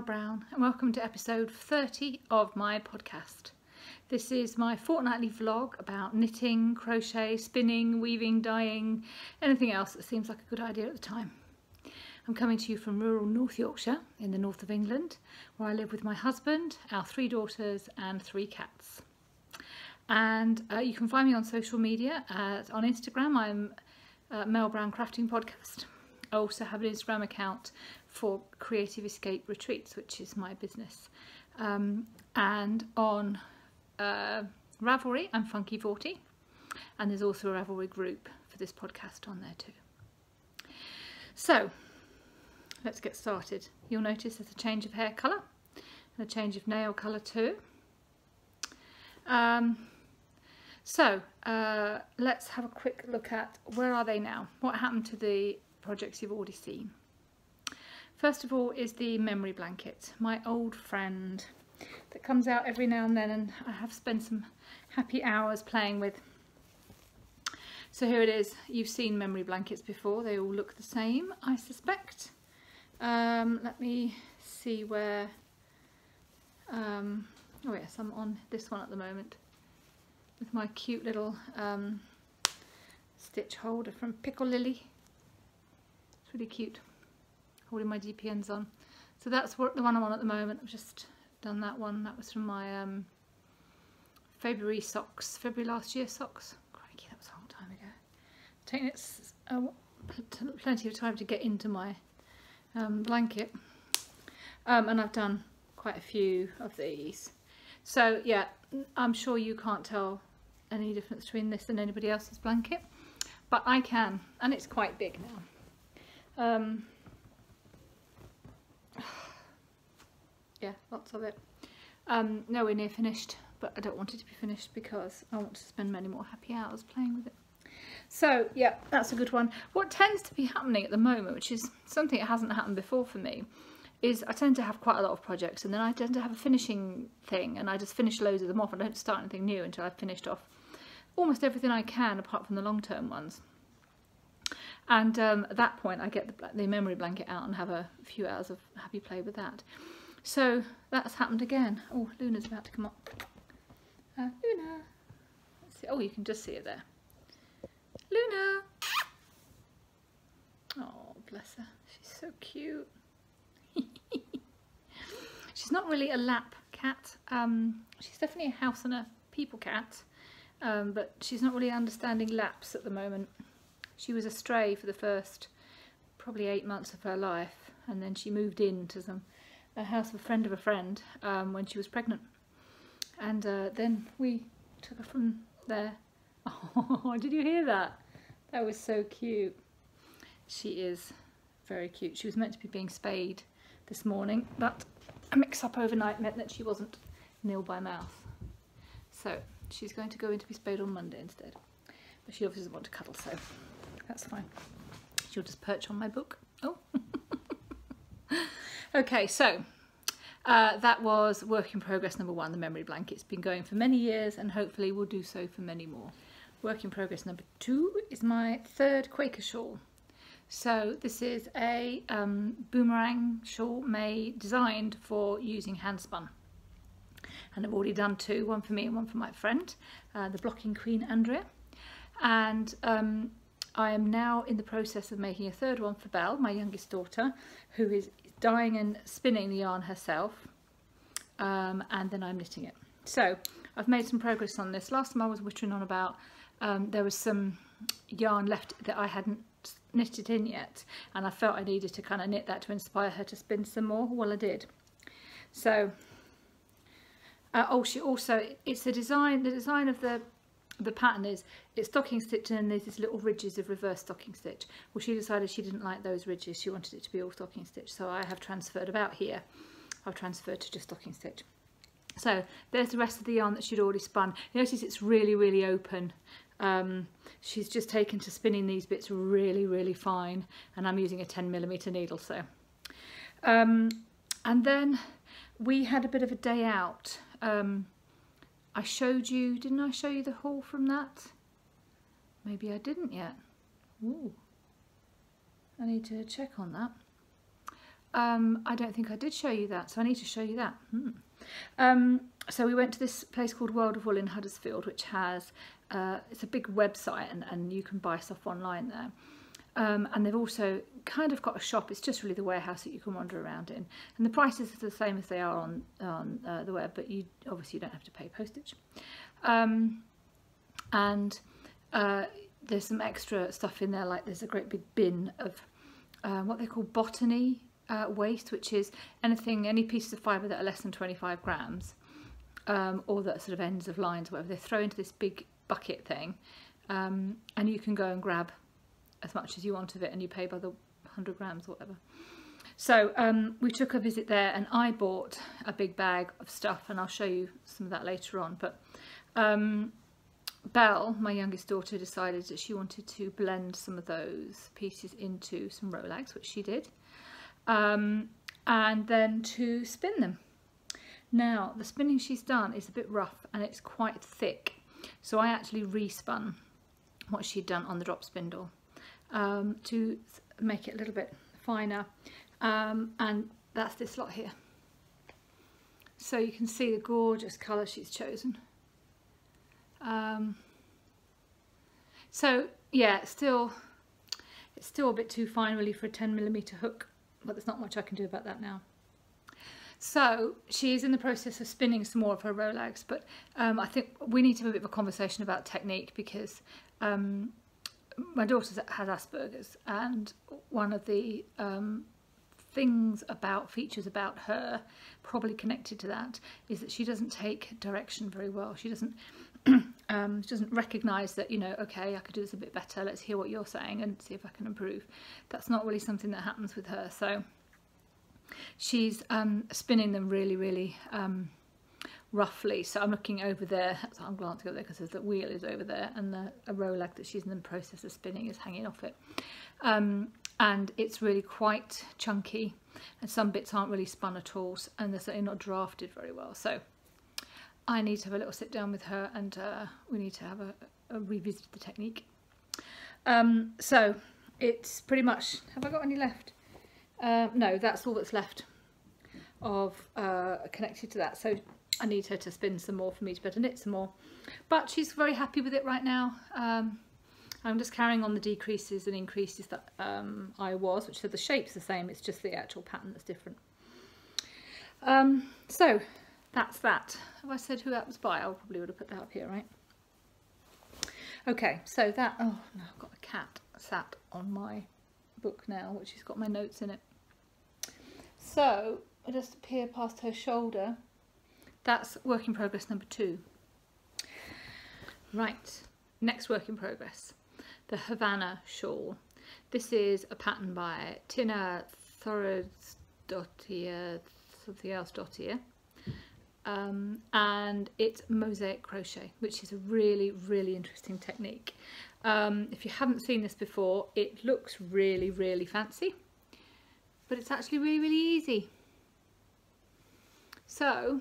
Brown and welcome to episode 30 of my podcast. This is my fortnightly vlog about knitting, crochet, spinning, weaving, dyeing, anything else that seems like a good idea at the time. I'm coming to you from rural North Yorkshire in the north of England, where I live with my husband, our 3 daughters and 3 cats. And you can find me on social media. On Instagram I'm Mel Brown Crafting Podcast. I also have an Instagram account for Creative Escape Retreats, which is my business. And on Ravelry, I'm Funky40, and there's also a Ravelry group for this podcast on there too. So let's get started. You'll notice there's a change of hair colour and a change of nail colour too. Let's have a quick look at where are they now? What happened to the projects you've already seen? First of all is the memory blanket, my old friend that comes out every now and then, and I have spent some happy hours playing with. So here it is. You've seen memory blankets before. They all look the same, I suspect. Let me see where... oh yes, I'm on this one at the moment with my cute little stitch holder from Pickle Lily. It's really cute, holding my DPNs on. So that's what the one I'm on at the moment. I've just done that one. That was from my February last year socks. Crikey, that was a long time ago. Taking it plenty of time to get into my blanket. And I've done quite a few of these. So yeah, I'm sure you can't tell any difference between this and anybody else's blanket, but I can, and it's quite big now. Yeah, lots of it. Nowhere near finished, but I don't want it to be finished because I want to spend many more happy hours playing with it. So yeah, that's a good one. What tends to be happening at the moment, which is something that hasn't happened before for me, is I tend to have quite a lot of projects, and then I tend to have a finishing thing, and I just finish loads of them off. I don't start anything new until I've finished off almost everything I can, apart from the long-term ones. And at that point I get the memory blanket out and have a few hours of happy play with that. So that's happened again. Oh, Luna's about to come up. Luna. Let's see. Oh, you can just see it there. Luna. Oh, bless her. She's so cute. She's not really a lap cat. She's definitely a house and a people cat, but she's not really understanding laps at the moment. She was a stray for the first probably 8 months of her life, and then she moved into a house of a friend when she was pregnant, and then we took her from there. Oh, did you hear that? That was so cute. She is very cute. She was meant to be being spayed this morning, but a mix-up overnight meant that she wasn't nil by mouth. So she's going to go in to be spayed on Monday instead. But she obviously doesn't want to cuddle, so that's fine. She'll just perch on my book. Oh. Okay, so that was work in progress number 1, the memory blanket. It's been going for many years and hopefully will do so for many more. Work in progress number 2 is my 3rd Quaker shawl. So this is a boomerang shawl designed for using hand spun, and I've already done 2, one for me and one for my friend, the Blocking Queen Andrea, and I am now in the process of making a 3rd one for Belle, my youngest daughter, who is dyeing and spinning the yarn herself, and then I'm knitting it. So I've made some progress on this. Last time I was whittering on about there was some yarn left that I hadn't knitted in yet, and I felt I needed to kind of knit that to inspire her to spin some more. Well, I did. So she also, it's the design of the pattern is it's stocking stitch, and then there's these little ridges of reverse stocking stitch. Well, she decided she didn't like those ridges. She wanted it to be all stocking stitch, so I have transferred about here. I've transferred to just stocking stitch. So there's the rest of the yarn that she'd already spun. You notice it's really open. She's just taken to spinning these bits really fine, and I'm using a 10mm needle. So and then we had a bit of a day out. I showed you, didn't I show you the haul from that? Maybe I didn't yet. Ooh, I need to check on that. I don't think I did show you that, so I need to show you that. So we went to this place called World of Wool in Huddersfield, which has, it's a big website, and you can buy stuff online there. And they've also kind of got a shop. It's just really the warehouse that you can wander around in, and the prices are the same as they are on the web, but you obviously don't have to pay postage. There's some extra stuff in there, like there's a great big bin of what they call botany waste, which is any pieces of fibre that are less than 25 grams, or that sort of ends of lines, whatever, they throw into this big bucket thing, and you can go and grab as much as you want of it, and you pay by the 100 grams or whatever. So we took a visit there, and I bought a big bag of stuff, and I'll show you some of that later on. But Belle, my youngest daughter, decided that she wanted to blend some of those pieces into some rolags, which she did, and then to spin them. Now, the spinning she's done is a bit rough and it's quite thick, so I actually respun what she'd done on the drop spindle to make it a little bit finer, and that's this lot here. So you can see the gorgeous colour she's chosen. So yeah, it's still a bit too fine really for a 10mm hook, but there's not much I can do about that now. So she's in the process of spinning some more of her rolags, but I think we need to have a bit of a conversation about technique, because my daughter has Asperger's, and one of the features about her, probably connected to that, is that she doesn't take direction very well. She doesn't recognise that, you know, okay, I could do this a bit better, let's hear what you're saying and see if I can improve. That's not really something that happens with her. So she's spinning them really roughly. So I'm looking over there, so I'm glancing over there because the wheel is over there, and a rolag that she's in the process of spinning is hanging off it. And it's really quite chunky, and some bits aren't really spun at all, and they're certainly not drafted very well. So I need to have a little sit down with her, and we need to have a revisit of the technique. So it's pretty much, have I got any left? No, that's all that's left of connected to that. So I need her to spin some more for me to be able to knit some more. But she's very happy with it right now. I'm just carrying on the decreases and increases that I was, which so the shape's the same, it's just the actual pattern that's different. So that's that. Have I said who that was by? I probably would have put that up here, right? Okay, so that, oh no, I've got a cat sat on my book now, which has got my notes in it. So I just appear past her shoulder. That's work in progress number 2. Right, next work in progress, the Havana shawl. This is a pattern by Tina Thorodottir, something else Dottir, and it's mosaic crochet, which is a really interesting technique. If you haven't seen this before, it looks really fancy, but it's actually really easy. So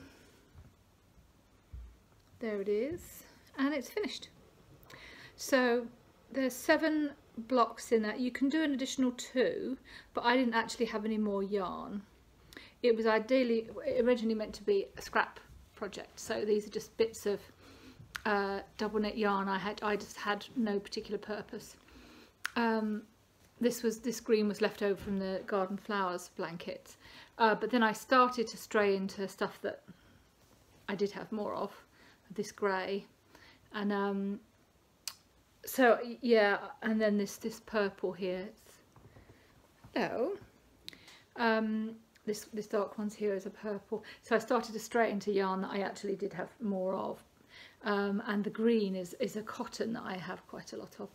there it is, and it's finished. So there's 7 blocks in that. You can do an additional 2, but I didn't actually have any more yarn. It was originally meant to be a scrap project, so these are just bits of double knit yarn I just had no particular purpose. This green was left over from the garden flowers blankets, but then I started to stray into stuff that I did have more of, this grey, and so yeah, and then this purple here. This dark one's here is a purple. So I started to stray into yarn that I actually did have more of, and the green is a cotton that I have quite a lot of.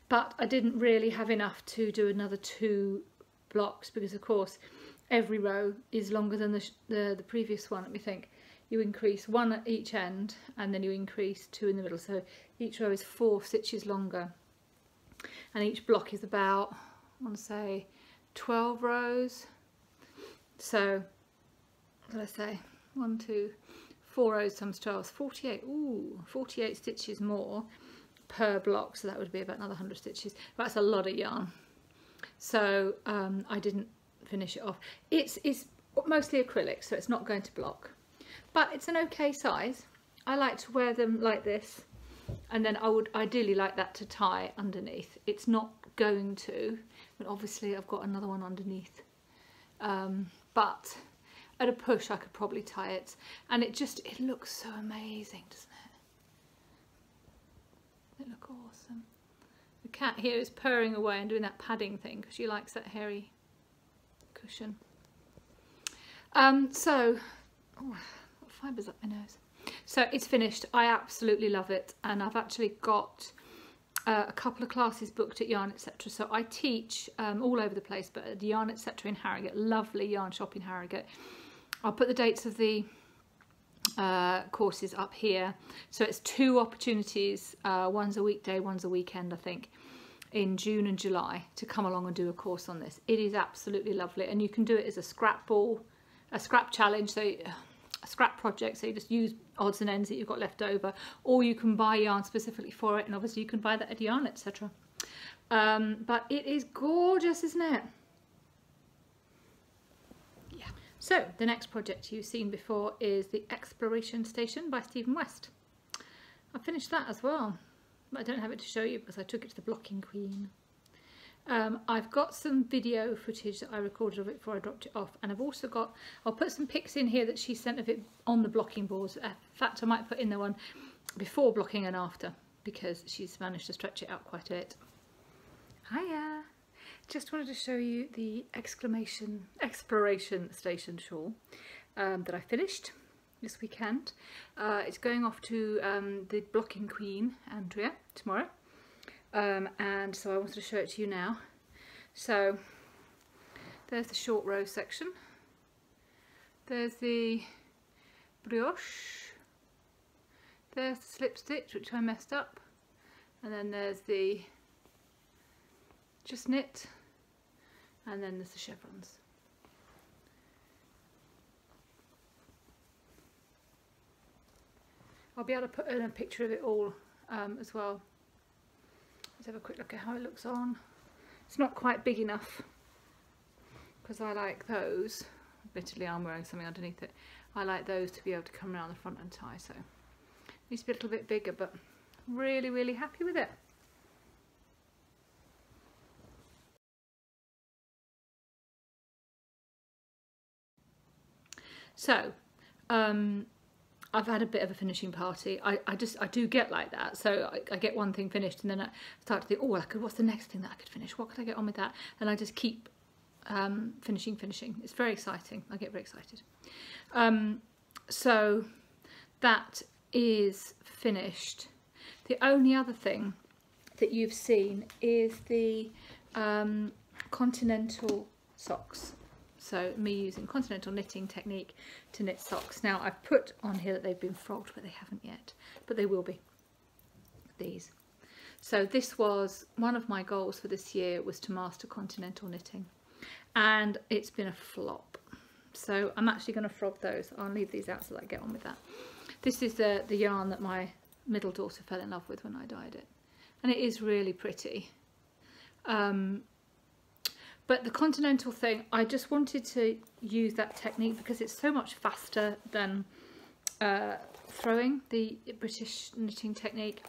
But I didn't really have enough to do another 2 blocks, because of course every row is longer than the previous one. Let me think. You increase 1 at each end, and then you increase 2 in the middle, so each row is 4 stitches longer, and each block is about, I want to say, 12 rows. So what did I say, 1, 2, 4 rows times 12 is 48. Ooh, 48 stitches more per block, so that would be about another 100 stitches. That's a lot of yarn. So I didn't finish it off. It's mostly acrylic, so it's not going to block, but it's an okay size. I like to wear them like this, and then I would ideally like that to tie underneath. It's not going to, but obviously I've got another one underneath, but at a push I could probably tie it, and it looks so amazing, doesn't it? It looks awesome. The cat here is purring away and doing that padding thing because she likes that hairy cushion. So, oh, what fibres up my nose. So it's finished. I absolutely love it, and I've actually got a couple of classes booked at Yarn Etc. So I teach all over the place, but at Yarn Etc. in Harrogate, lovely yarn shop in Harrogate. I'll put the dates of the courses up here. So it's 2 opportunities, one's a weekday, one's a weekend, I think, in June and July, to come along and do a course on this. It is absolutely lovely, and you can do it as a scrap challenge, so a scrap project, so you just use odds and ends that you've got left over, or you can buy yarn specifically for it, and obviously you can buy that at Yarn Etc. But it is gorgeous, isn't it? Yeah. So the next project you've seen before is the Exploration Station by Stephen West. I finished that as well, but I don't have it to show you because I took it to the Blocking Queen. I've got some video footage that I recorded of it before I dropped it off, and I've also got, I'll put some pics in here that she sent of it on the blocking boards. In fact, I might put in the one before blocking and after, because she's managed to stretch it out quite a bit. Hiya! Just wanted to show you the Exploration Station shawl that I finished this weekend. It's going off to the Blocking Queen, Andrea, tomorrow. And so I wanted to show it to you now. So there's the short row section, there's the brioche, there's the slip stitch, which I messed up, and then there's the just knit, and then there's the chevrons. I'll be able to put in a picture of it all as well. Let's have a quick look at how it looks on. It's not quite big enough because I like those. Admittedly, I'm wearing something underneath it. I like those to be able to come around the front and tie, so it needs to be a little bit bigger, but really, really happy with it. So, I've had a bit of a finishing party. I do get like that. So I get one thing finished, and then I start to think, oh, what's the next thing that I could finish? What could I get on with that? And I just keep finishing. It's very exciting. I get very excited. So that is finished. The only other thing that you've seen is the continental socks. So me using continental knitting technique to knit socks. Now I've put on here that they've been frogged, but they haven't yet, but they will be, these. So this was one of my goals for this year, was to master continental knitting, and it's been a flop. So I'm actually going to frog those. I'll leave these out so that I get on with that. This is the yarn that my middle daughter fell in love with when I dyed it, and it is really pretty. But the continental thing, I just wanted to use that technique because it's so much faster than throwing, the British knitting technique.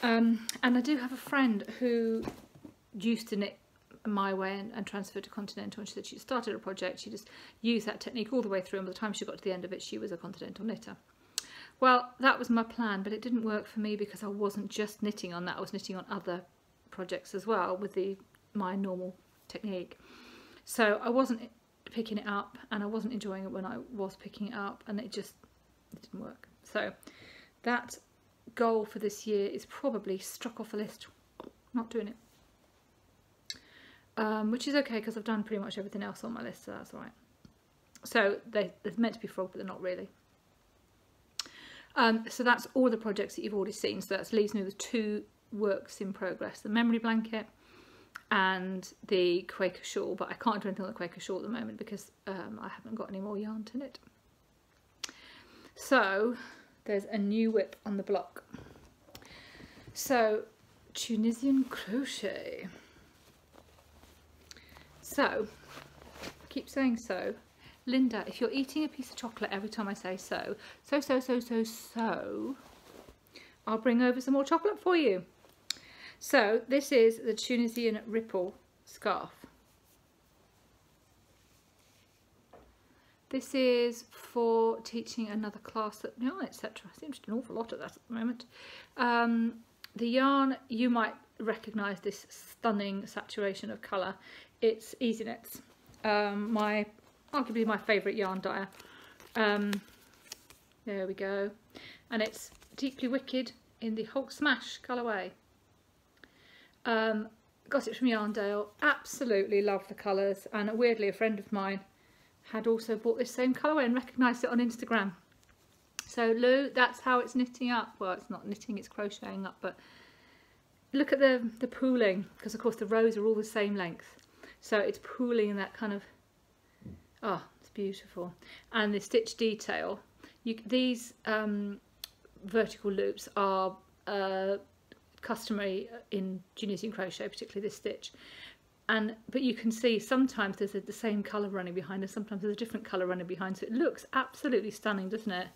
And I do have a friend who used to knit my way and transferred to continental, and she said she started a project, she just used that technique all the way through, and by the time she got to the end of it, she was a continental knitter. Well, that was my plan, but it didn't work for me because I wasn't just knitting on that, I was knitting on other projects as well with my normal technique. So I wasn't picking it up, and I wasn't enjoying it when I was picking it up, and it didn't work. So that goal for this year is probably struck off the list. Not doing it, which is okay because I've done pretty much everything else on my list, so that's all right. So they're meant to be frogged, but they're not really. So that's all the projects that you've already seen. So that leaves me with 2 works in progress: the memory blanket and the Quaker shawl, but I can't do anything on the Quaker shawl at the moment because I haven't got any more yarn to knit. So there's a new whip on the block. So Tunisian crochet. So keep saying so. Linda, if you're eating a piece of chocolate every time I say so, I'll bring over some more chocolate for you. So this is the Tunisian Ripple scarf. This is for teaching another class at yarn, etc. I seem to do an awful lot of that at the moment. The yarn, you might recognise this stunning saturation of colour. It's Easy Knits, arguably my favourite yarn dyer. There we go. And it's Deeply Wicked in the Hulk Smash colourway. Got it from Yarndale. Absolutely love the colours, and weirdly a friend of mine had also bought this same colourway and recognised it on Instagram. So Lou, that's how it's knitting up. Well, it's not knitting, it's crocheting up, but look at the pooling, because of course the rows are all the same length. So it's pooling in that kind of, oh, it's beautiful. And the stitch detail, these vertical loops are customary in Tunisian crochet, particularly this stitch. But you can see sometimes there's the same colour running behind, and sometimes there's a different colour running behind, so it looks absolutely stunning, doesn't it?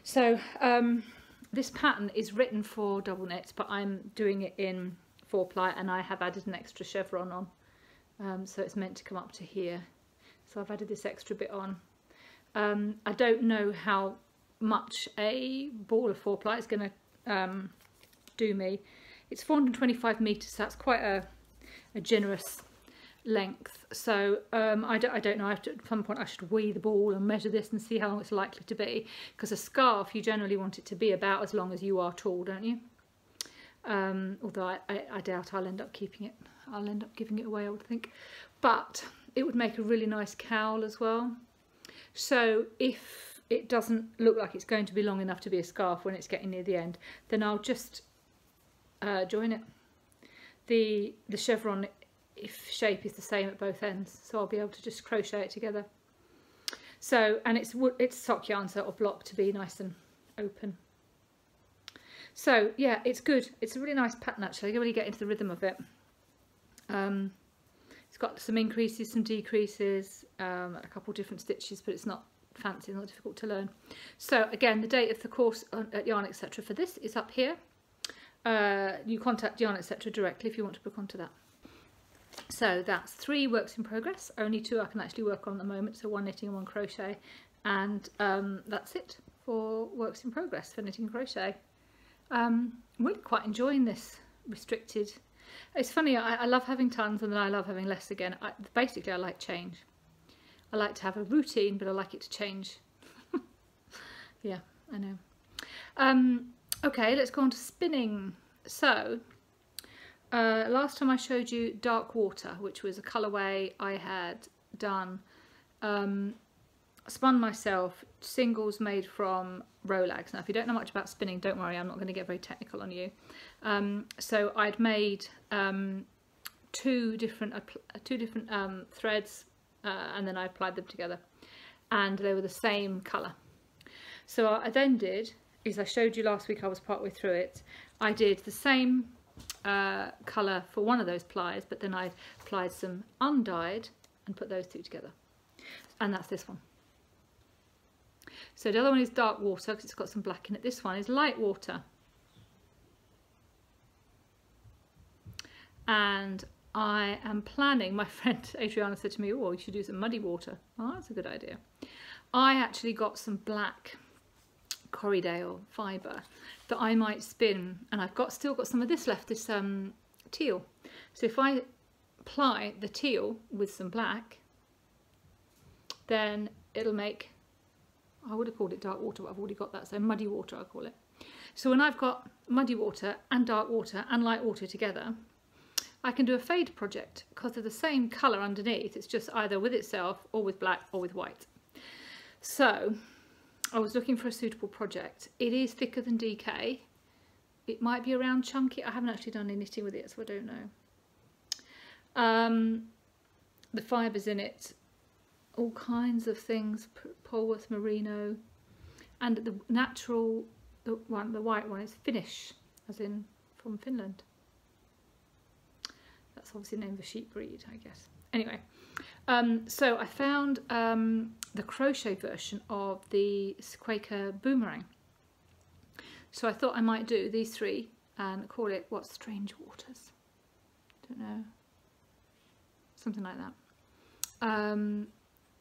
So this pattern is written for double knits, but I'm doing it in 4-ply, and I have added an extra chevron on, so it's meant to come up to here. So I've added this extra bit on. I don't know how much a ball of 4-ply is going to do me. It's 425 metres, so that's quite a generous length. So I don't know, at some point I should weigh the ball and measure this and see how long it's likely to be, because a scarf you generally want it to be about as long as you are tall, don't you? Although I doubt I'll end up keeping it. I'll end up giving it away, I would think. But it would make a really nice cowl as well. So if it doesn't look like it's going to be long enough to be a scarf when it's getting near the end, then I'll just join it. The chevron shape is the same at both ends, so I'll be able to just crochet it together. So, and it's sock yarn, so it'll block to be nice and open. So yeah, it's good. It's a really nice pattern actually. You really get into the rhythm of it. It's got some increases, some decreases, a couple different stitches, but it's not fancy, not difficult to learn. So again, the date of the course at Yarn Etc. for this is up here. You contact Yarn Etc. directly if you want to book onto that. So that's 3 works in progress, only 2 I can actually work on at the moment, so 1 knitting and 1 crochet, and that's it for works in progress for knitting and crochet. I'm really quite enjoying this restricted. It's funny, I love having tons and then I love having less again. Basically I like change. I like to have a routine, but I like it to change. Yeah, I know. Okay, let's go on to spinning. So last time I showed you Dark Water, which was a colourway I had done, spun myself, singles made from Rolags. Now if you don't know much about spinning, don't worry, I'm not going to get very technical on you. So I'd made 2 different threads, and then I applied them together, and they were the same colour. So what I then did is, I showed you last week, I was partway through it, I did the same colour for one of those plies, but then I applied some undyed and put those 2 together, and that's this one. So the other one is Dark Water because it's got some black in it. This one is Light Water, and I am planning, my friend Adriana said to me, oh, you should do some Muddy Water. Oh, that's a good idea. I actually got some black Corriedale fibre that I might spin, and I've still got some of this left, this teal. So if I apply the teal with some black, then it'll make, I would have called it Dark Water, but I've already got that, so Muddy Water I'll call it. So when I've got Muddy Water and Dark Water and Light Water together, I can do a fade project because they're the same colour underneath. It's just either with itself or with black or with white. So I was looking for a suitable project. It is thicker than DK. It might be around chunky. I haven't actually done any knitting with it, so I don't know. The fibres in it, all kinds of things, Polworth Merino, and the natural, the white one is Finnish, as in from Finland. That's obviously the name of a sheep breed, I guess. Anyway, so I found the crochet version of the Quaker boomerang. So I thought I might do these three and call it, what, Strange Waters? Don't know. Something like that.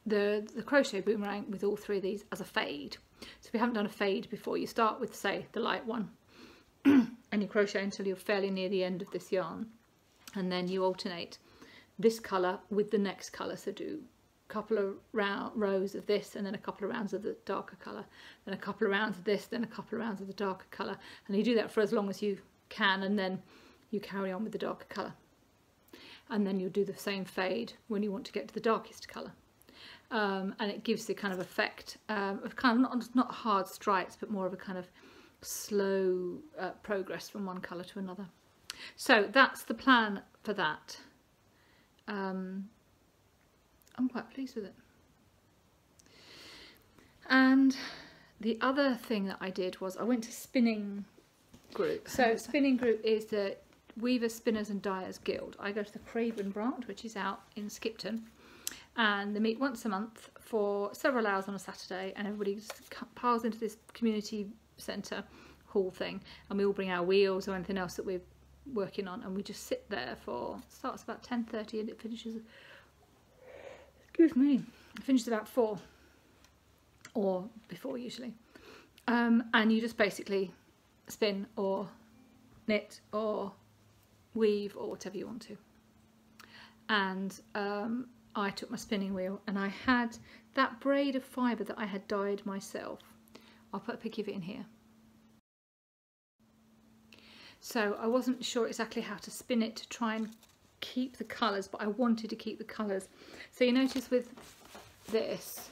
The crochet boomerang with all three of these as a fade. So if you haven't done a fade before, you start with, say, the light one and you crochet until you're fairly near the end of this yarn, and then you alternate this colour with the next colour. So do a couple of rows of this, and then a couple of rounds of the darker colour, then a couple of rounds of this, then a couple of rounds of the darker colour, and you do that for as long as you can, and then you carry on with the darker colour, and then you'll do the same fade when you want to get to the darkest colour. And it gives the kind of effect of kind of not hard stripes, but more of a kind of slow progress from one colour to another. So that's the plan for that. I'm quite pleased with it. And the other thing that I did was I went to Spinning Group. So Spinning Group is the Weavers, Spinners and Dyers Guild. I go to the Craven branch, which is out in Skipton, and they meet once a month for several hours on a Saturday, and everybody just piles into this community centre hall thing, and we all bring our wheels or anything else that we're working on, and we just sit there for, it starts about 10:30 and it finishes, excuse me, it finishes about 4 or before usually, and you just basically spin or knit or weave or whatever you want to. And I took my spinning wheel, and I had that braid of fibre that I had dyed myself. I'll put a picture of it in here. So I wasn't sure exactly how to spin it to try and keep the colours, but I wanted to keep the colours. So you notice with this,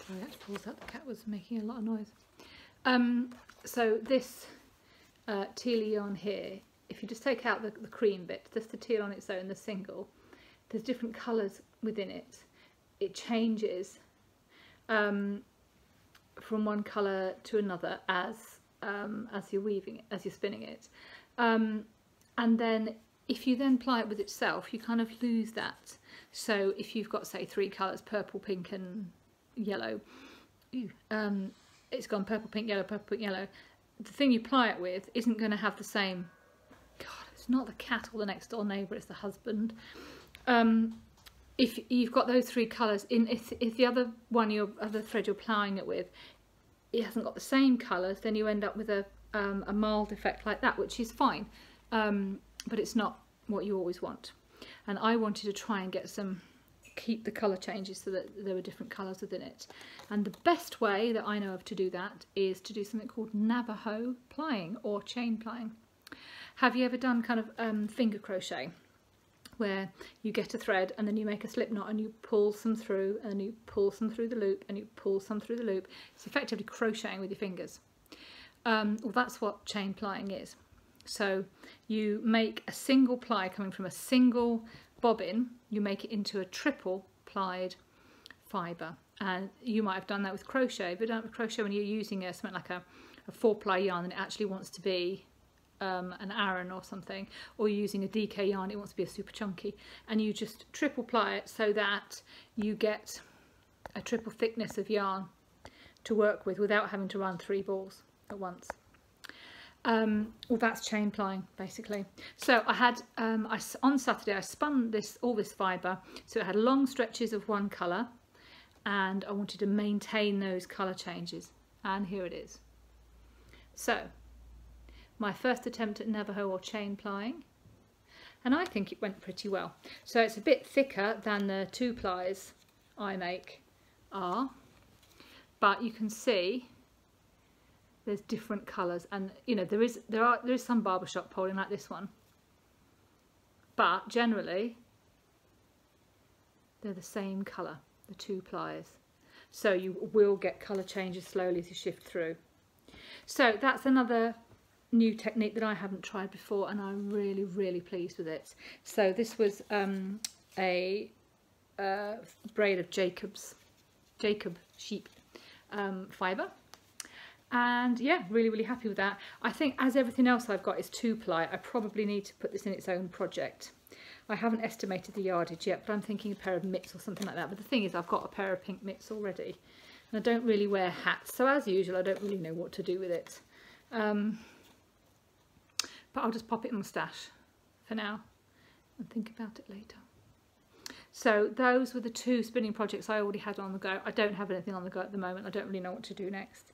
sorry, I had to pause that, the cat was making a lot of noise. So this tealy yarn here, if you just take out the cream bit, just the teal on its own, the single, there's different colours within it. It changes from one colour to another as you're weaving it, as you're spinning it, and then if you then ply it with itself, you kind of lose that. So if you've got, say, 3 colours, purple, pink and yellow, it's gone purple, pink, yellow, purple, pink, yellow. The thing you ply it with isn't going to have the same, God, it's not the cat or the next door neighbour, it's the husband. If you've got those 3 colours, if the other thread you're ploughing it with, it hasn't got the same colours, then you end up with a mild effect like that, which is fine, but it's not what you always want. And I wanted to try and get keep the colour changes so that there were different colours within it. And the best way that I know of to do that is to do something called Navajo plying or chain plying. Have you ever done kind of finger crochet, where you get a thread and then you make a slip knot and you pull some through and you pull some through the loop and you pull some through the loop? It's effectively crocheting with your fingers. Well, that's what chain plying is. So you make a single ply coming from a single bobbin, you make it into a triple plied fibre, and you might have done that with crochet, but don't with crochet when you're using something like a 4-ply yarn and it actually wants to be an Aran or something, or you're using a DK yarn, it wants to be a super chunky, and you just triple ply it so that you get a triple thickness of yarn to work with without having to run 3 balls at once. Well, that's chain plying basically. So I had on Saturday I spun all this fibre, so it had long stretches of one colour, and I wanted to maintain those colour changes, and here it is. So my first attempt at Navajo or chain plying, and I think it went pretty well. So it's a bit thicker than the 2 plies I make are, but you can see there's different colours, and you know there is some barbershop polling like this one, but generally they're the same colour, the 2 plies. So you will get colour changes slowly as you shift through. So that's another new technique that I haven't tried before, and I'm really pleased with it. So this was a braid of Jacob sheep fibre, and yeah, really happy with that. I think as everything else I've got is 2-ply, I probably need to put this in its own project. I haven't estimated the yardage yet, but I'm thinking a pair of mitts or something like that. But the thing is, I've got a pair of pink mitts already, and I don't really wear hats, so as usual I don't really know what to do with it. But I'll just pop it in my stash for now and think about it later. So those were the 2 spinning projects I already had on the go. I don't have anything on the go at the moment. I don't really know what to do next.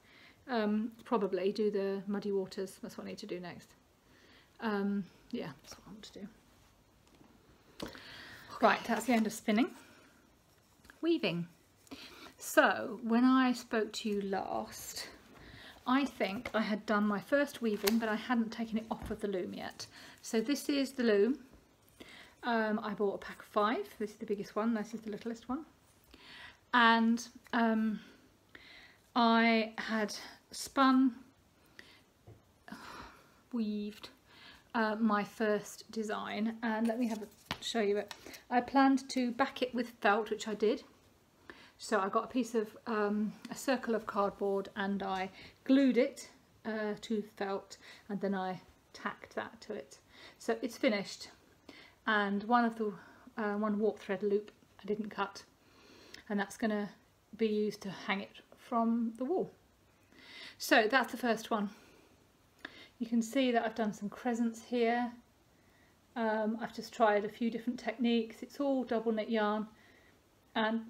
Probably do the muddy waters. That's what I need to do next. Yeah, that's what I want to do. Right, that's the end of spinning. Weaving. So when I spoke to you last, I think I had done my first weaving, but I hadn't taken it off of the loom yet. So this is the loom. I bought a pack of 5. This is the biggest one, this is the littlest one. And I had weaved my first design, and let me show you it. I planned to back it with felt, which I did. So I got a piece of a circle of cardboard and I glued it to felt, and then I tacked that to it. So it's finished, and one warp thread loop I didn't cut, and that's going to be used to hang it from the wall. So that's the first one. You can see that I've done some crescents here. I've just tried a few different techniques. It's all double knit yarn, and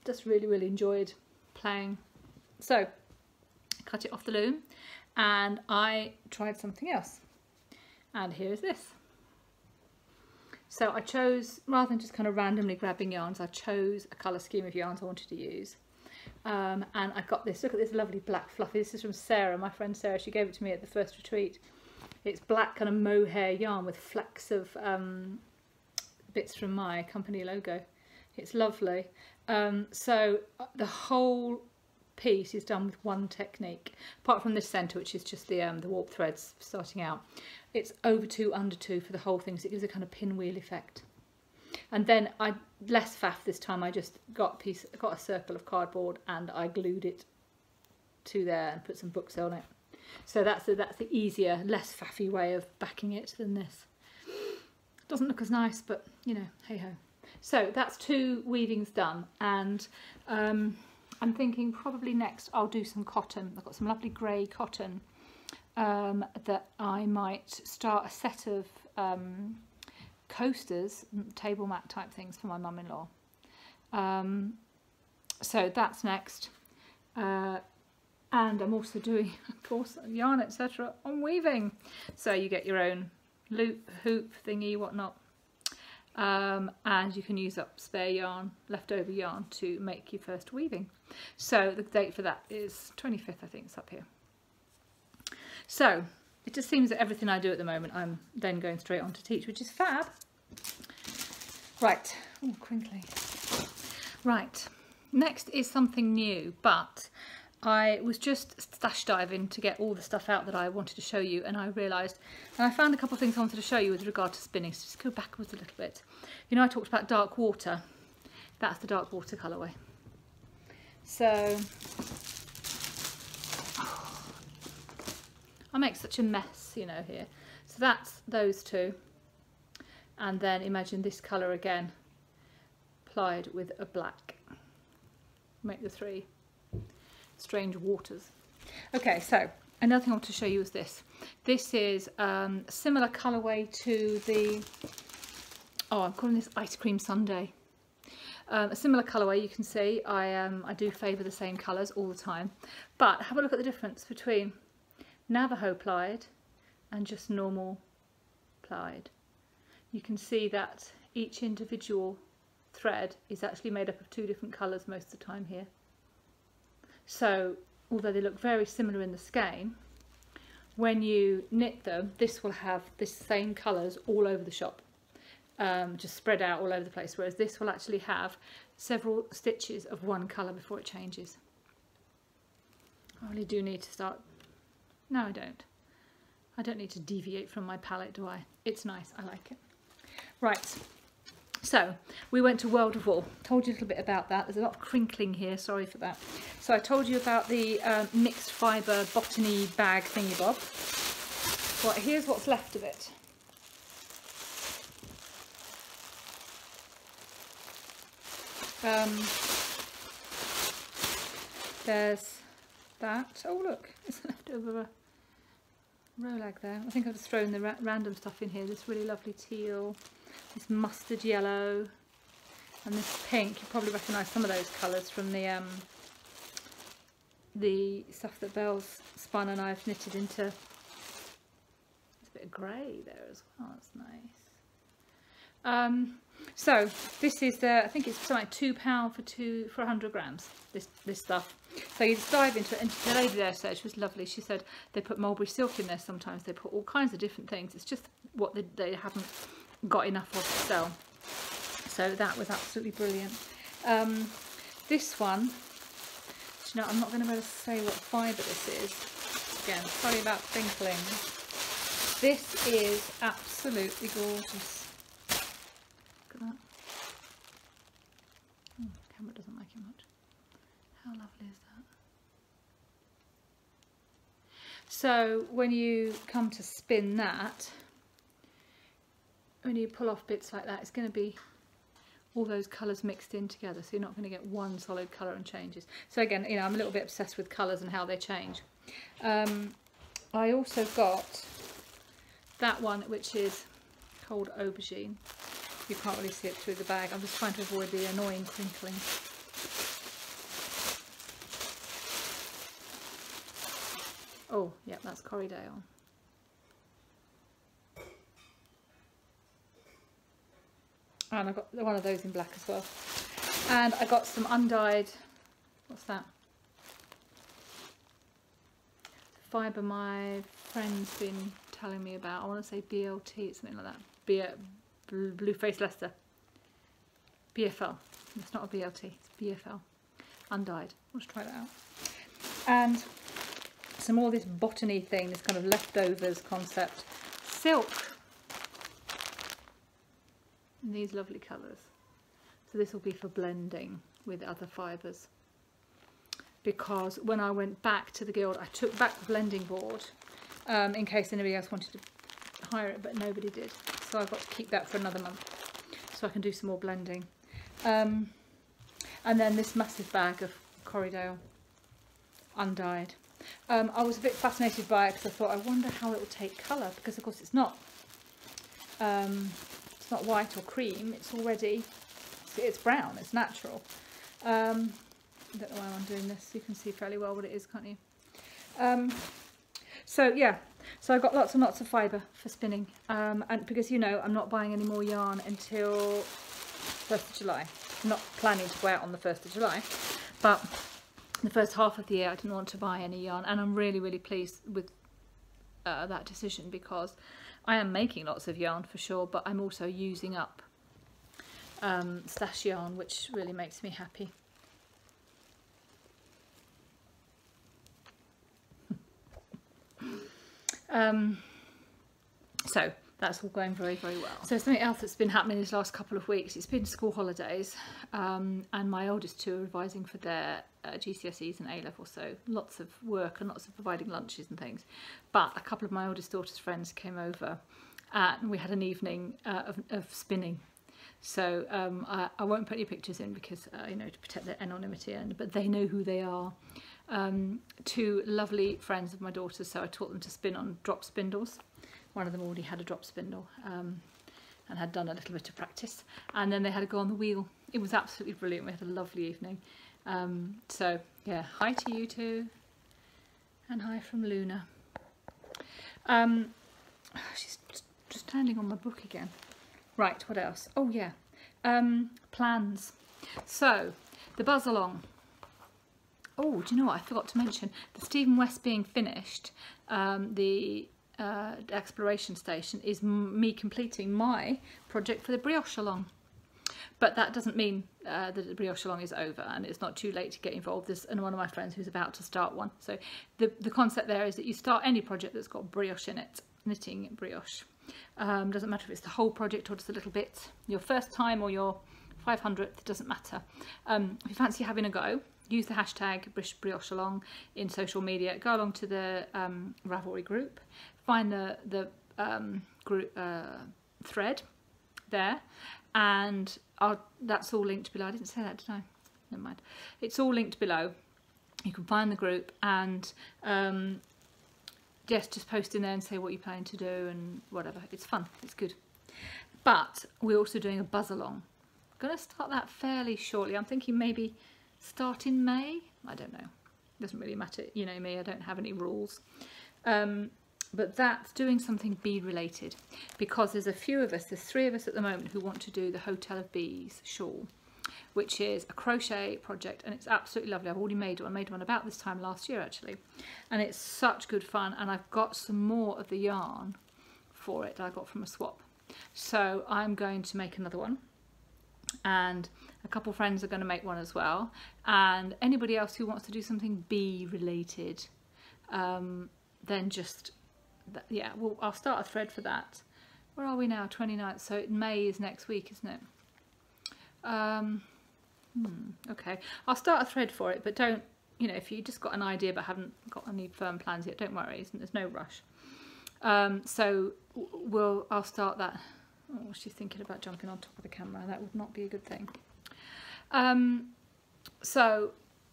just really enjoyed playing. So I cut it off the loom and I tried something else, and here is this. So I chose, rather than just kind of randomly grabbing yarns, I chose a colour scheme of yarns I wanted to use. And I've got this, look at this lovely black fluffy, this is from Sarah, my friend Sarah, she gave it to me at the first retreat. It's black kind of mohair yarn with flecks of bits from my company logo. It's lovely. So the whole piece is done with one technique, apart from this centre, which is just the warp threads starting out. It's over 2, under 2 for the whole thing, so it gives a kind of pinwheel effect. And then less faff this time, I just got a circle of cardboard and I glued it to there and put some books on it. So that's the easier, less faffy way of backing it than this. Doesn't look as nice, but you know, hey ho. So that's 2 weavings done, and I'm thinking probably next I'll do some cotton. I've got some lovely grey cotton that I might start a set of coasters, table mat type things for my mum-in-law. So that's next. And I'm also doing, of course, yarn, etc. on weaving. So you get your own loop, hoop, thingy, whatnot. And you can use up spare yarn, leftover yarn, to make your first weaving. So the date for that is 25th, I think it's up here. So it just seems that everything I do at the moment, I'm then going straight on to teach, which is fab. Right, oh, crinkly. Right, next is something new, but I was just stash diving to get all the stuff out that I wanted to show you, and I realised, and I found a couple of things I wanted to show you with regard to spinning, so just go backwards a little bit. You know, I talked about dark water. That's the dark water colourway. So I make such a mess, you know, here. So that's those 2. And then imagine this colour again, applied with a black. Make the 3 strange waters. Okay, so another thing I want to show you is this. This is a similar colourway to the, oh, I'm calling this ice cream sundae. A similar colourway, you can see. I do favour the same colours all the time, but have a look at the difference between Navajo plied and just normal plied. You can see that each individual thread is actually made up of 2 different colours most of the time here. So although they look very similar in the skein, when you knit them, this will have the same colours all over the shop, just spread out all over the place, whereas this will actually have several stitches of one colour before it changes. I really do need to start, no I don't. I don't need to deviate from my palette, do I? It's nice, I like it. Right, so we went to World of Wool. Told you a little bit about that. There's a lot of crinkling here, sorry for that. So I told you about the mixed fibre botany bag thingy bob. Right, here's what's left of it. There's that. Oh look, it's left over a rolag there. I think I've just thrown the random stuff in here. This really lovely teal, this mustard yellow, and this pink. You probably recognise some of those colours from the stuff that Belle's spun and I've knitted into. There's a bit of grey there as well. That's nice. So this is I think it's something like £2 for 100 grams. This stuff. So you just dive into it, and the lady there said, she was lovely. She said they put mulberry silk in there sometimes. They put all kinds of different things. It's just what they haven't got enough of to sell. So that was absolutely brilliant. This one, you know, I'm not going to be able to say what fibre this is. Again, sorry about twinkling. This is absolutely gorgeous. Look at that. Oh, the camera doesn't like it much. How lovely is that? So when you come to spin that, when you pull off bits like that, it's going to be all those colours mixed in together, so you're not going to get one solid colour and changes. So again, you know, I'm a little bit obsessed with colours and how they change. I also got that one, which is called Aubergine. You can't really see it through the bag. I'm just trying to avoid the annoying crinkling. Oh, yeah, that's Corriedale. And I got one of those in black as well. And I got some undyed, what's that? Fibre my friend's been telling me about. I want to say BLT, something like that. Blue Face Leicester. BFL. It's not a BLT, it's BFL. Undyed. Let's try that out. And some more of this botany thing, this kind of leftovers concept. Silk. In these lovely colours. So this will be for blending with other fibres. Because when I went back to the guild, I took back the blending board in case anybody else wanted to hire it, but nobody did. So I've got to keep that for another month so I can do some more blending. And then this massive bag of Corriedale undyed. I was a bit fascinated by it because I thought, I wonder how it will take colour, because of course it's not white or cream, it's already, it's brown, it's natural. I don't know why I'm doing this, you can see fairly well what it is, can't you? So yeah, so I got lots and lots of fibre for spinning, and because, you know, I'm not buying any more yarn until 1st of July. I'm not planning to go out on the 1st of July, but the first half of the year I didn't want to buy any yarn, and I'm really, really pleased with that decision, because I am making lots of yarn for sure, but I'm also using up stash yarn, which really makes me happy. So that's all going very, very well. So something else that's been happening these last couple of weeks, it's been school holidays, and my oldest two are revising for their GCSEs and A-level, so lots of work and lots of providing lunches and things. But a couple of my oldest daughter's friends came over and we had an evening of spinning. So I won't put any pictures in because, you know, to protect their anonymity, but they know who they are. Two lovely friends of my daughter's, so I taught them to spin on drop spindles. One of them already had a drop spindle and had done a little bit of practice, and then they had to go on the wheel. It was absolutely brilliant. We had a lovely evening. So yeah, hi to you two, and hi from Luna. She's just standing on my book again. Right, what else? Oh yeah, plans. So the buzz along. Oh, do you know what I forgot to mention? The Stephen West being finished, the exploration station, is me completing my project for the brioche along. But that doesn't mean that the brioche along is over and it's not too late to get involved. There's one of my friends who's about to start one. So the concept there is that you start any project that's got brioche in it, knitting brioche. Doesn't matter if it's the whole project or just a little bit. Your first time or your 500th, it doesn't matter. If you fancy having a go, use the hashtag brioche along in social media. Go along to the Ravelry group, find the group thread there, and that's all linked below. I didn't say that, did I? Never mind. It's all linked below. You can find the group, and yes, just post in there and say what you plan to do and whatever. It's fun. It's good. But we're also doing a buzz along. I'm going to start that fairly shortly. I'm thinking maybe start in May. I don't know. Doesn't really matter. You know me, I don't have any rules. But that's doing something bee related, because there's a few of us, there's 3 of us at the moment who want to do the Hotel of Bees shawl, which is a crochet project, and it's absolutely lovely. I've already made one. I made one about this time last year actually, and it's such good fun, and I've got some more of the yarn for it that I got from a swap. So I'm going to make another one, and a couple of friends are going to make one as well, and anybody else who wants to do something bee related, then just, yeah, well, I'll start a thread for that. Where are we now? 29th, so May is next week, isn't it? Okay, I'll start a thread for it, but don't, you know, if you just got an idea but haven't got any firm plans yet, don't worry, there's no rush. So I'll start that. Oh, she's thinking about jumping on top of the camera. That would not be a good thing. So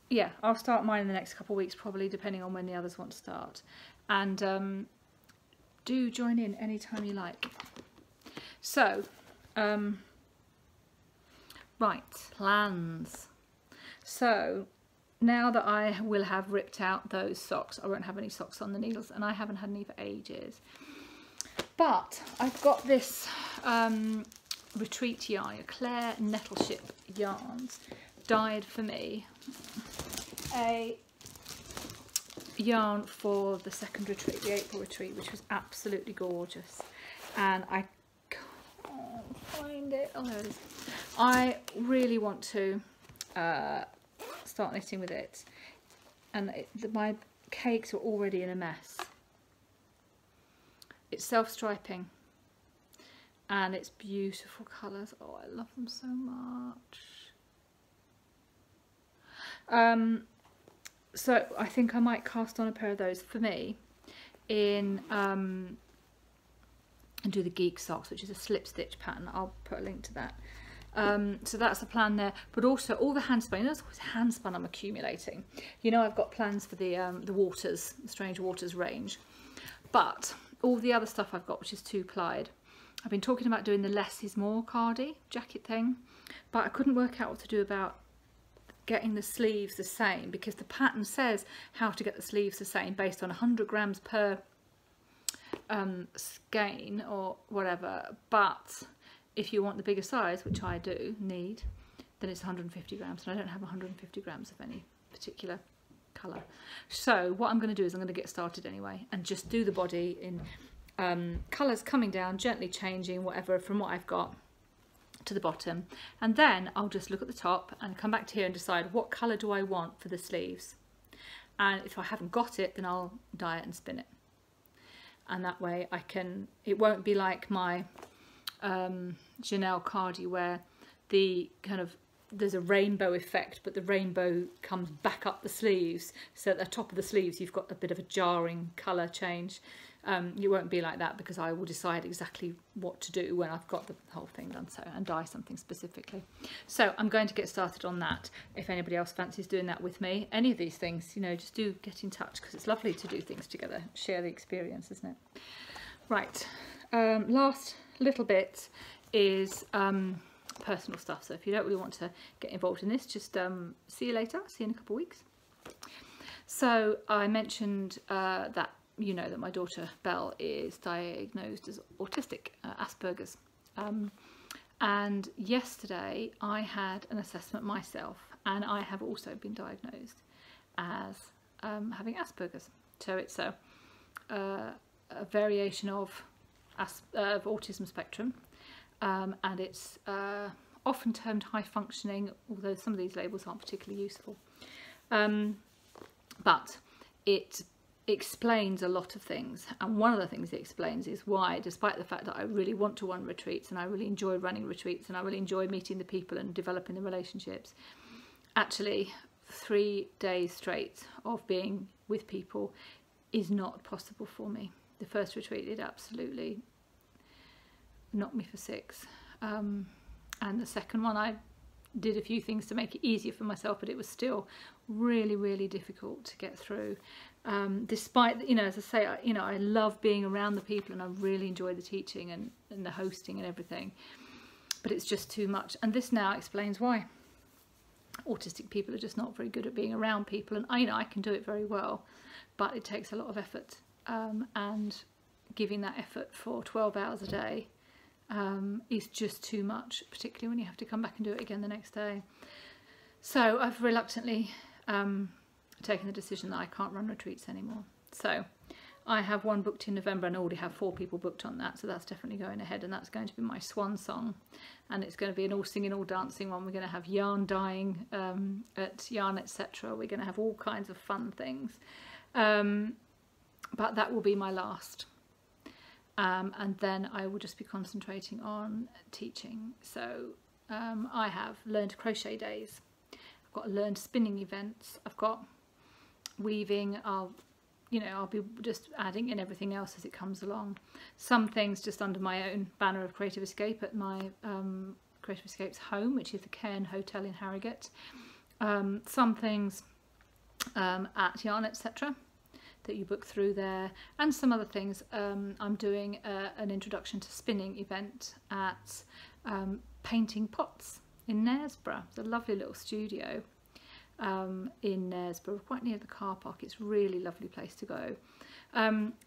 yeah, I'll start mine in the next couple of weeks, probably, depending on when the others want to start. And do join in anytime you like. So, right, plans. So now that I will have ripped out those socks, I won't have any socks on the needles, and I haven't had any for ages. But I've got this retreat yarn, Claire Nettleship yarns, dyed for me. A yarn for the second retreat, the April retreat, which was absolutely gorgeous, and I can't find it. Oh, there it is. I really want to start knitting with it, and my cakes are already in a mess. It's self-striping, and it's beautiful colours. Oh, I love them so much. So I think I might cast on a pair of those for me in and do the Geek socks, which is a slip stitch pattern. I'll put a link to that. So that's the plan there, but also all the hand spun. You know, there's hand spun I'm accumulating. You know, I've got plans for the Waters, the Strange Waters range, but all the other stuff I've got, which is 2-plied. I've been talking about doing the less is more cardi jacket thing, but I couldn't work out what to do about getting the sleeves the same, because the pattern says how to get the sleeves the same based on 100 grams per skein or whatever, but if you want the bigger size, which I do need, then it's 150 grams, and I don't have 150 grams of any particular colour. So what I'm going to do is I'm going to get started anyway and just do the body in colours coming down, gently changing whatever from what I've got to the bottom, and then I'll just look at the top and come back to here and decide what colour do I want for the sleeves, and if I haven't got it, then I'll dye it and spin it, and that way I can, it won't be like my Janelle Cardi where the kind of, there's a rainbow effect, but the rainbow comes back up the sleeves, so at the top of the sleeves you've got a bit of a jarring colour change. You won't be like that, because I will decide exactly what to do when I've got the whole thing done, so, and dye something specifically. So I'm going to get started on that. If anybody else fancies doing that with me, any of these things, you know, just do get in touch, because it's lovely to do things together, share the experience, isn't it? Right, last little bit is personal stuff, so if you don't really want to get involved in this, just see you later, see you in a couple of weeks. So I mentioned that, you know, that my daughter Belle is diagnosed as autistic, Asperger's, and yesterday I had an assessment myself, and I have also been diagnosed as having Asperger's. So it's a variation of autism spectrum, and it's often termed high functioning, although some of these labels aren't particularly useful, but it explains a lot of things, and one of the things it explains is why, despite the fact that I really want to run retreats and I really enjoy running retreats and I really enjoy meeting the people and developing the relationships, actually 3 days straight of being with people is not possible for me. The first retreat did absolutely knock me for 6. and the second one I did a few things to make it easier for myself, but it was still really difficult to get through. Despite, you know, as I say, you know, I love being around the people and I really enjoy the teaching and the hosting and everything, but it's just too much. And this now explains why. Autistic people are just not very good at being around people, and you know, I can do it very well, but it takes a lot of effort, and giving that effort for 12 hours a day is just too much, particularly when you have to come back and do it again the next day. So I've reluctantly taken the decision that I can't run retreats anymore. So I have one booked in November and I already have 4 people booked on that, so that's definitely going ahead, and that's going to be my swan song, and it's going to be an all singing all dancing one. We're going to have yarn dyeing at Yarn Etc. We're going to have all kinds of fun things, but that will be my last, and then I will just be concentrating on teaching. So I have learned crochet days, I've got learned spinning events, I've got weaving. I'll be just adding in everything else as it comes along. Some things just under my own banner of Creative Escape at my Creative Escape's home, which is the Cairn Hotel in Harrogate. Some things at Yarn Etc. that you book through there, and some other things. I'm doing an introduction to spinning event at Painting Pots in Knaresborough. It's a lovely little studio in Knaresborough, quite near the car park. It's a really lovely place to go.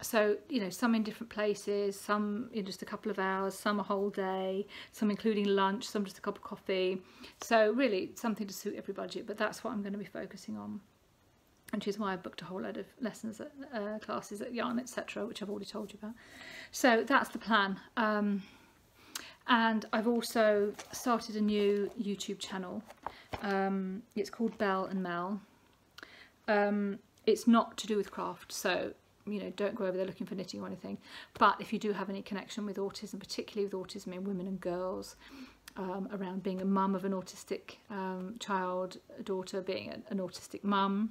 So, you know, some in different places, some in just a couple of hours, some a whole day, some including lunch, some just a cup of coffee. So really something to suit every budget, but that's what I'm going to be focusing on, which is why I booked a whole load of lessons at classes at Yarn Etc., which I've already told you about. So that's the plan. And I've also started a new YouTube channel. It's called Belle and Mel. It's not to do with craft, so you know, don't go over there looking for knitting or anything. But if you do have any connection with autism, particularly with autism in women and girls, around being a mum of an autistic child, a daughter, being an autistic mum,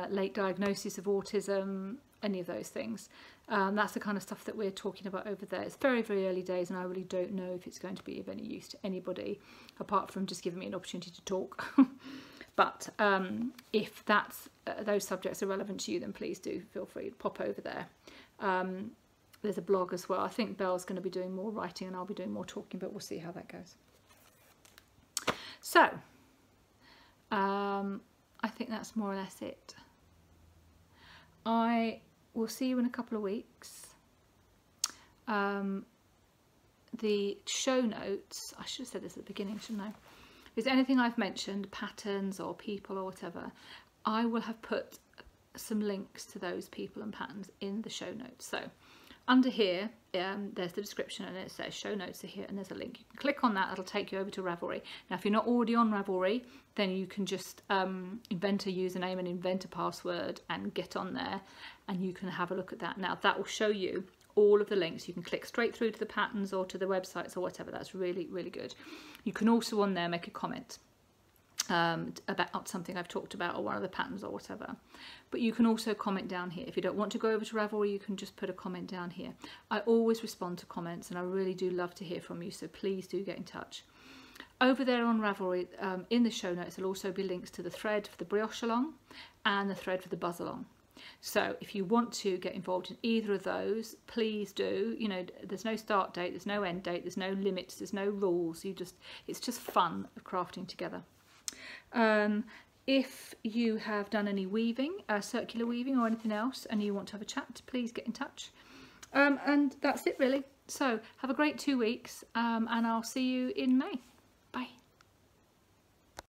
late diagnosis of autism, any of those things. That's the kind of stuff that we're talking about over there. It's very early days, and I really don't know if it's going to be of any use to anybody apart from just giving me an opportunity to talk. But if that's those subjects are relevant to you, then please do feel free to pop over there. There's a blog as well. I think Belle's going to be doing more writing and I'll be doing more talking, but we'll see how that goes. So I think that's more or less it. I will see you in a couple of weeks. The show notes, I should have said this at the beginning, shouldn't I? If there's anything I've mentioned, patterns or people or whatever, I will have put some links to those people and patterns in the show notes. So under here, there's the description and it says show notes are here, and there's a link. You can click on that, it'll take you over to Ravelry. Now if you're not already on Ravelry, then you can just invent a username and invent a password and get on there, and you can have a look at that. Now that will show you all of the links. You can click straight through to the patterns or to the websites or whatever. That's really good. You can also on there make a comment about something I've talked about or one of the patterns or whatever. But you can also comment down here. If you don't want to go over to Ravelry, you can just put a comment down here. I always respond to comments and I really do love to hear from you, so please do get in touch. Over there on Ravelry, in the show notes, there'll also be links to the thread for the brioche along and the thread for the buzz along. So if you want to get involved in either of those, please do. You know, there's no start date, there's no end date, there's no limits, there's no rules. It's just fun of crafting together. If you have done any weaving, circular weaving or anything else, and you want to have a chat, please get in touch. And that's it really. So have a great 2 weeks, and I'll see you in May. Bye.